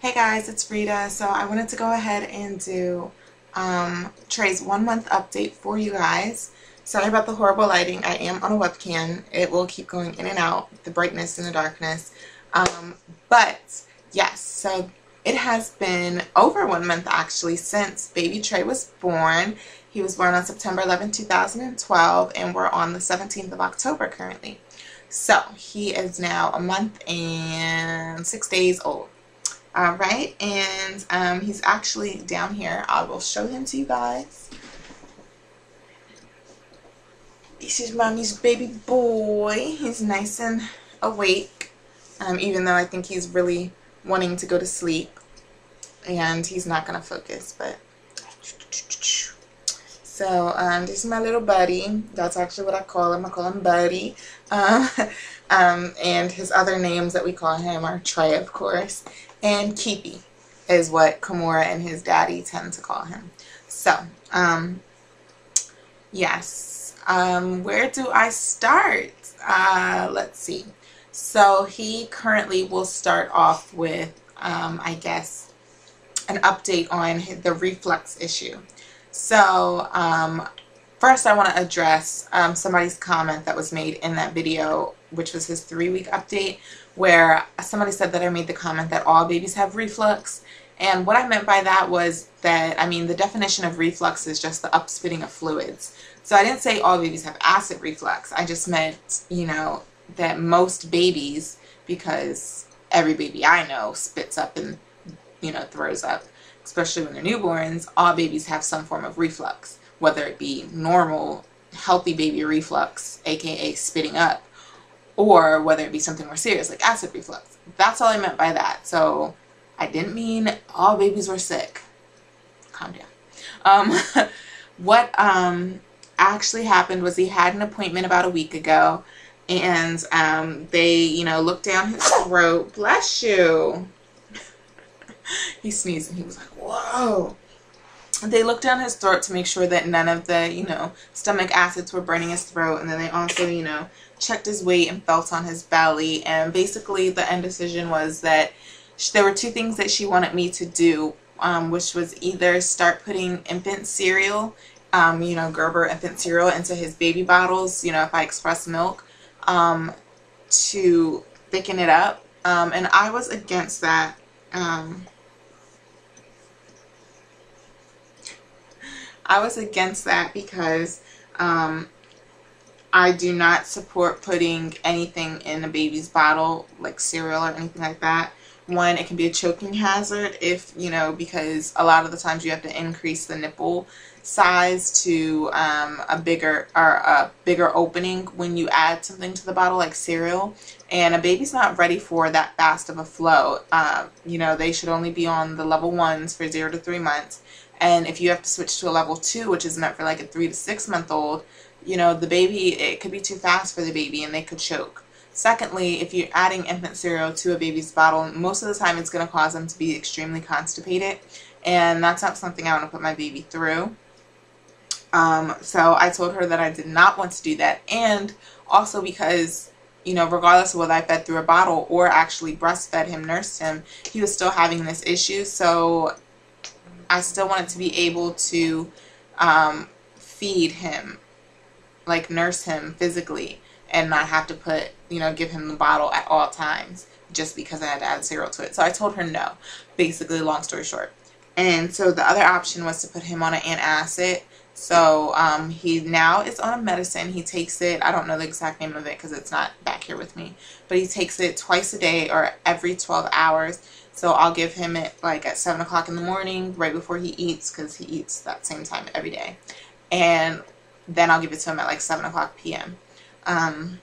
Hey guys, it's Rita. So I wanted to go ahead and do Trey's 1 month update for you guys. Sorry about the horrible lighting. I am on a webcam. It will keep going in and out, the brightness and the darkness. But yes, so it has been over 1 month actually since baby Trey was born. He was born on September 11, 2012, and we're on the 17th of October currently. So he is now a month and 6 days old. Alright, and he's actually down here. I will show him to you guys. This is mommy's baby boy. He's nice and awake, even though I think he's really wanting to go to sleep. And he's not going to focus, but... So, this is my little buddy. That's actually what I call him. I call him Buddy. And his other names that we call him are Trey, of course. And Keepy is what Kimura and his daddy tend to call him. So, yes. Where do I start? Let's see. So, he currently will start off with, I guess, an update on the reflux issue. So, first I want to address somebody's comment that was made in that video, which was his 3-week update, where somebody said that I made the comment that all babies have reflux. And what I meant by that was that, I mean, the definition of reflux is just the upspitting of fluids. So I didn't say all babies have acid reflux. I just meant, you know, that most babies, because every baby I know spits up and, you know, throws up, especially when they're newborns, all babies have some form of reflux, whether it be normal, healthy baby reflux, aka spitting up, or whether it be something more serious like acid reflux. That's all I meant by that. So I didn't mean all babies were sick. Calm down. What actually happened was he had an appointment about a week ago, and they, you know, looked down his throat. Bless you. He sneezed and he was like, whoa. They looked down his throat to make sure that none of the, you know, stomach acids were burning his throat. And then they also, you know, checked his weight and felt on his belly. And basically the end decision was that there were 2 things that she wanted me to do, which was either start putting infant cereal, you know, Gerber infant cereal into his baby bottles, you know, if I express milk, to thicken it up. And I was against that. I was against that because I do not support putting anything in a baby's bottle, like cereal or anything like that. One, it can be a choking hazard if, you know, because a lot of the times you have to increase the nipple size to a bigger opening when you add something to the bottle like cereal, and a baby's not ready for that fast of a flow. You know, they should only be on the level 1s for 0 to 3 months. And if you have to switch to a level 2, which is meant for like a 3 to 6 month old, you know, the baby, it could be too fast for the baby and they could choke. Secondly, if you're adding infant cereal to a baby's bottle, most of the time it's going to cause them to be extremely constipated. And that's not something I want to put my baby through. So I told her that I did not want to do that. And also because, you know, regardless of whether I fed through a bottle or actually breastfed him, nursed him, he was still having this issue. So I still wanted to be able to feed him, like nurse him physically, and not have to put, you know, give him the bottle at all times just because I had to add cereal to it. So I told her no, basically, long story short. And so the other option was to put him on an antacid. So he now is on a medicine. He takes it, I don't know the exact name of it because it's not back here with me, but he takes it twice a day or every 12 hours. So I'll give him it like at 7 o'clock in the morning, right before he eats, because he eats that same time every day. And then I'll give it to him at like 7 o'clock p.m. And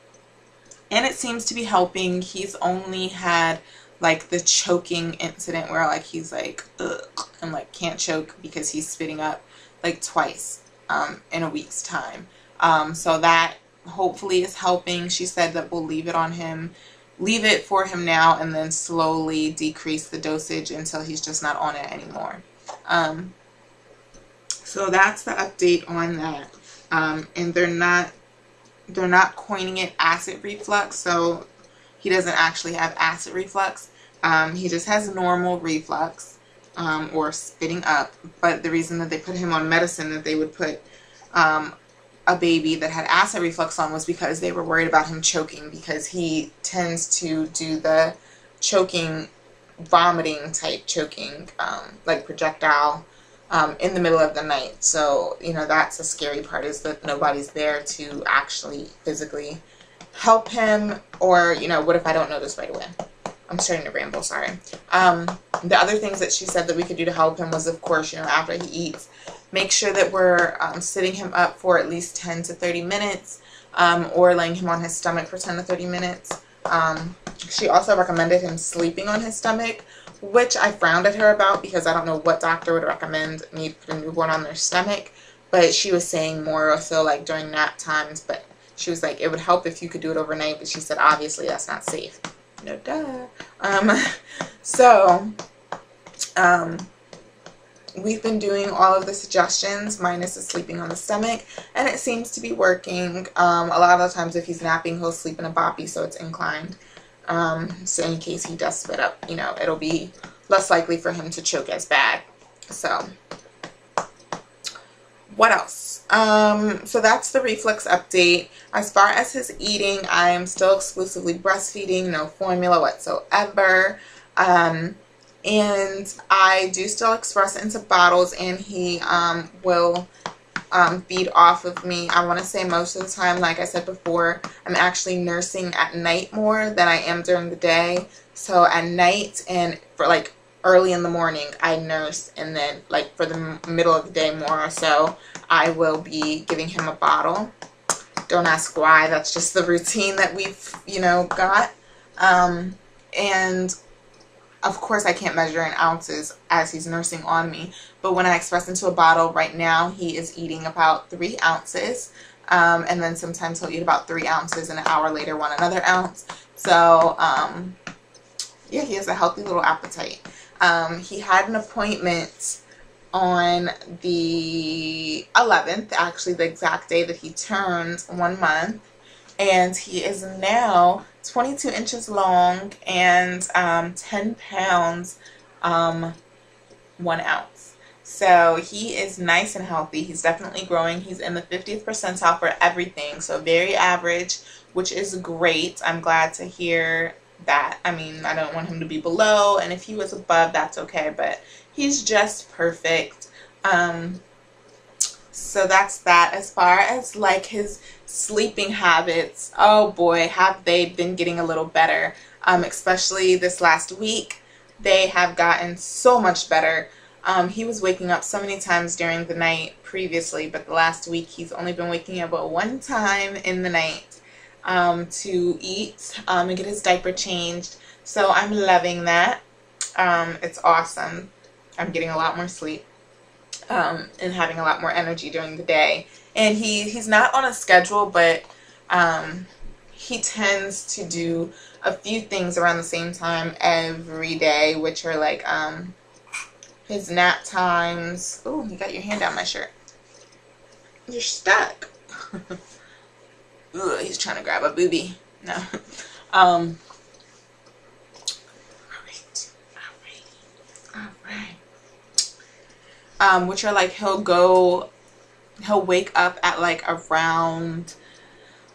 it seems to be helping. He's only had like the choking incident where like he's like, ugh, and like can't choke because he's spitting up like twice in a week's time. So that hopefully is helping. She said that we'll leave it for him now and then slowly decrease the dosage until he's just not on it anymore. So that's the update on that. And they're not coining it acid reflux, so he doesn't actually have acid reflux, He just has normal reflux or spitting up, but the reason that they put him on medicine that they would put a baby that had acid reflux on was because they were worried about him choking, because he tends to do the choking, vomiting type choking, like projectile in the middle of the night. So, you know, that's the scary part, is that nobody's there to actually physically help him. Or, you know, what if I don't know this right away? I'm starting to ramble, sorry. The other things that she said that we could do to help him was, of course, you know, after he eats, make sure that we're sitting him up for at least 10 to 30 minutes, or laying him on his stomach for 10 to 30 minutes. She also recommended him sleeping on his stomach, which I frowned at her about, because I don't know what doctor would recommend me put a newborn on their stomach, but she was saying more so like during nap times. But she was like, it would help if you could do it overnight, but she said obviously that's not safe. No duh. We've been doing all of the suggestions minus the sleeping on the stomach, and it seems to be working. A lot of the times if he's napping, he'll sleep in a boppy, so it's inclined. So in case he does spit up, you know, it'll be less likely for him to choke as bad. So what else? So that's the reflux update. As far as his eating, I am still exclusively breastfeeding, no formula whatsoever. And I do still express into bottles, and he will feed off of me. I want to say most of the time, like I said before, I'm actually nursing at night more than I am during the day. So at night and for like early in the morning, I nurse, and then like for the middle of the day more or so, I will be giving him a bottle. Don't ask why, that's just the routine that we've, you know, got. And of course, I can't measure in ounces as he's nursing on me, but when I express into a bottle right now, he is eating about 3 ounces, and then sometimes he'll eat about 3 ounces, and an hour later 1 another ounce. So yeah, he has a healthy little appetite. He had an appointment on the 11th, actually the exact day that he turned 1 month, and he is now 22 inches long and 10 pounds 1 ounce. So he is nice and healthy. He's definitely growing. He's in the 50th percentile for everything, so very average, which is great. I'm glad to hear that. I mean, I don't want him to be below, and if he was above, that's okay, but he's just perfect. So that's that. As far as like his sleeping habits, oh boy, have they been getting a little better. Especially this last week, they have gotten so much better. He was waking up so many times during the night previously, but the last week he's only been waking up 1 time in the night to eat and get his diaper changed. So I'm loving that. It's awesome. I'm getting a lot more sleep. And having a lot more energy during the day. And he's not on a schedule, but he tends to do a few things around the same time every day, which are like his nap times. Oh, you got your hand down my shirt. You're stuck. Ooh, he's trying to grab a booby. No. All right. Which are like he'll wake up at like around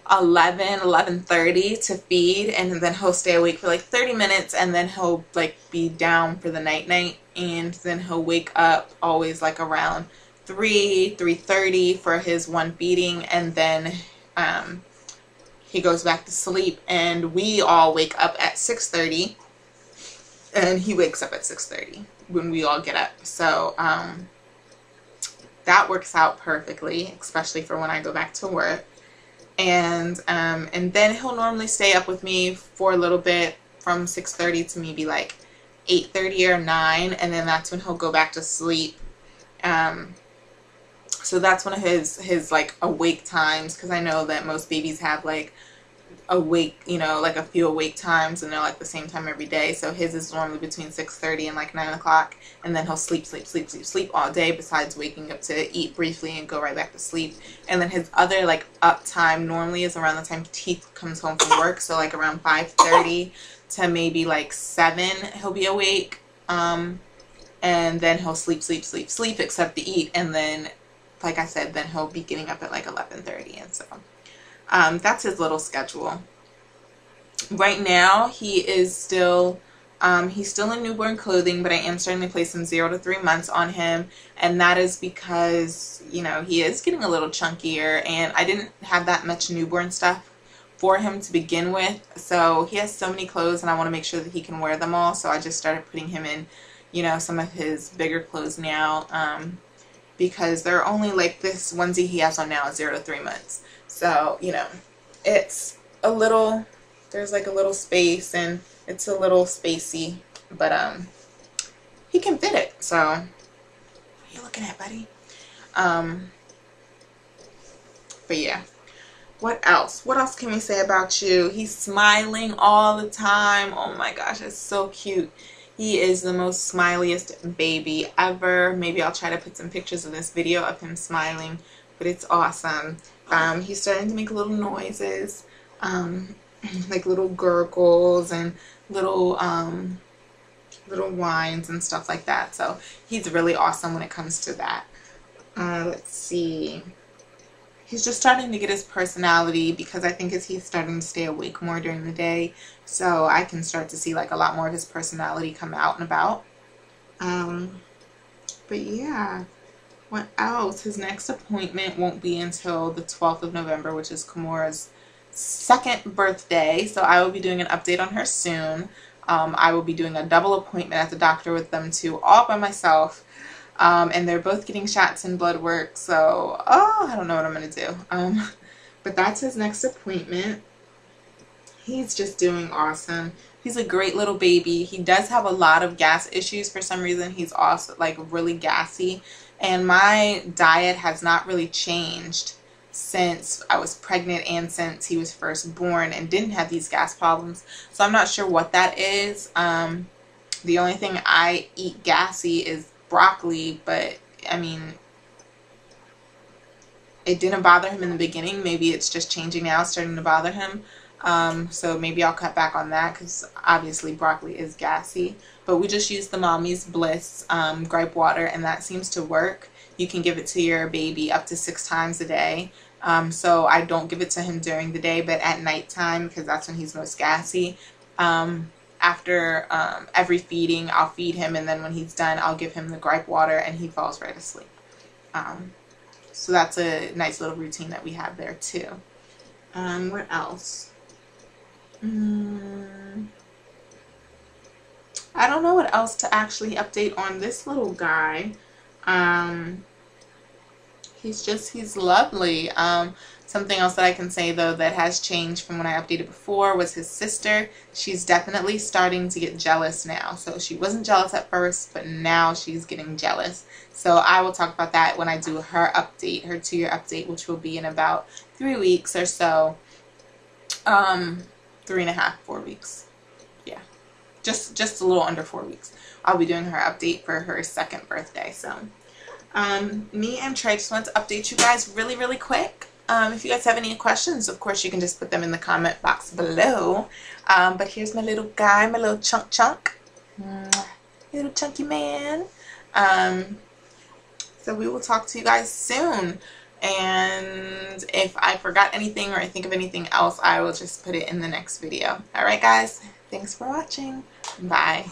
11:30 to feed, and then he'll stay awake for like 30 minutes, and then he'll like be down for the night, and then he'll wake up always like around 3:30 for his 1 feeding, and then he goes back to sleep, and we all wake up at 6:30, and he wakes up at 6:30 when we all get up. So that works out perfectly, especially for when I go back to work. And then he'll normally stay up with me for a little bit from 6:30 to maybe like 8:30 or 9, and then that's when he'll go back to sleep. So that's one of his like awake times, because I know that most babies have like awake, you know, like a few awake times, and they're like the same time every day. So his is normally between 6:30 and like 9 o'clock, and then he'll sleep all day, besides waking up to eat briefly and go right back to sleep. And then his other like up time normally is around the time Teeth comes home from work, so like around 5:30 to maybe like 7 he'll be awake, and then he'll sleep except to eat, and then like I said, then he'll be getting up at like 11:30, and so that's his little schedule. Right now he is still he's still in newborn clothing, but I am starting to place some 0 to 3 months on him, and that is because, you know, he is getting a little chunkier, and I didn't have that much newborn stuff for him to begin with, so he has so many clothes and I want to make sure that he can wear them all, so I just started putting him in, you know, some of his bigger clothes now, because they're only like this onesie he has on now is 0 to 3 months, so, you know, it's a little, there's like a little space and it's a little spacey, but he can fit it. So what are you looking at, buddy? But yeah, what else can we say about you? He's smiling all the time. Oh my gosh, it's so cute. He is the most smiliest baby ever. Maybe I'll try to put some pictures of this video of him smiling, but it's awesome. He's starting to make little noises, like little gurgles and little little whines and stuff like that. So he's really awesome when it comes to that. Let's see. He's just starting to get his personality, because I think as he's starting to stay awake more during the day, so I can start to see like a lot more of his personality come out and about. But yeah, what else? His next appointment won't be until the 12th of November, which is Kamora's 2nd birthday, so I will be doing an update on her soon. I will be doing a double appointment at the doctor with them two, all by myself, and they're both getting shots and blood work, so I don't know what I'm gonna do, but that's his next appointment. He's just doing awesome. He's a great little baby. He does have a lot of gas issues for some reason. He's also like really gassy, and my diet has not really changed since I was pregnant and since he was first born and didn't have these gas problems, so I'm not sure what that is. The only thing I eat gassy is broccoli, but I mean, it didn't bother him in the beginning. Maybe it's just changing now, starting to bother him, so maybe I'll cut back on that, because obviously broccoli is gassy. But we just use the Mommy's Bliss gripe water, and that seems to work. You can give it to your baby up to 6 times a day. So I don't give it to him during the day, but at nighttime, because that's when he's most gassy. After every feeding, I'll feed him, and then when he's done, I'll give him the gripe water, and he falls right asleep. So that's a nice little routine that we have there too. What else? I don't know what else to actually update on this little guy. He's lovely. Something else that I can say though that has changed from when I updated before was his sister. She's definitely starting to get jealous now. So she wasn't jealous at first, but now she's getting jealous. So I will talk about that when I do her update, her 2-year update, which will be in about 3 weeks or so. 3.5, 4 weeks. Yeah, just a little under 4 weeks. I'll be doing her update for her 2nd birthday. So me and Trey just want to update you guys really quick. If you guys have any questions, of course you can just put them in the comment box below. But here's my little guy, my little chunk. Little chunky man. So we will talk to you guys soon. And if I forgot anything or I think of anything else, I will just put it in the next video. Alright guys, thanks for watching. Bye.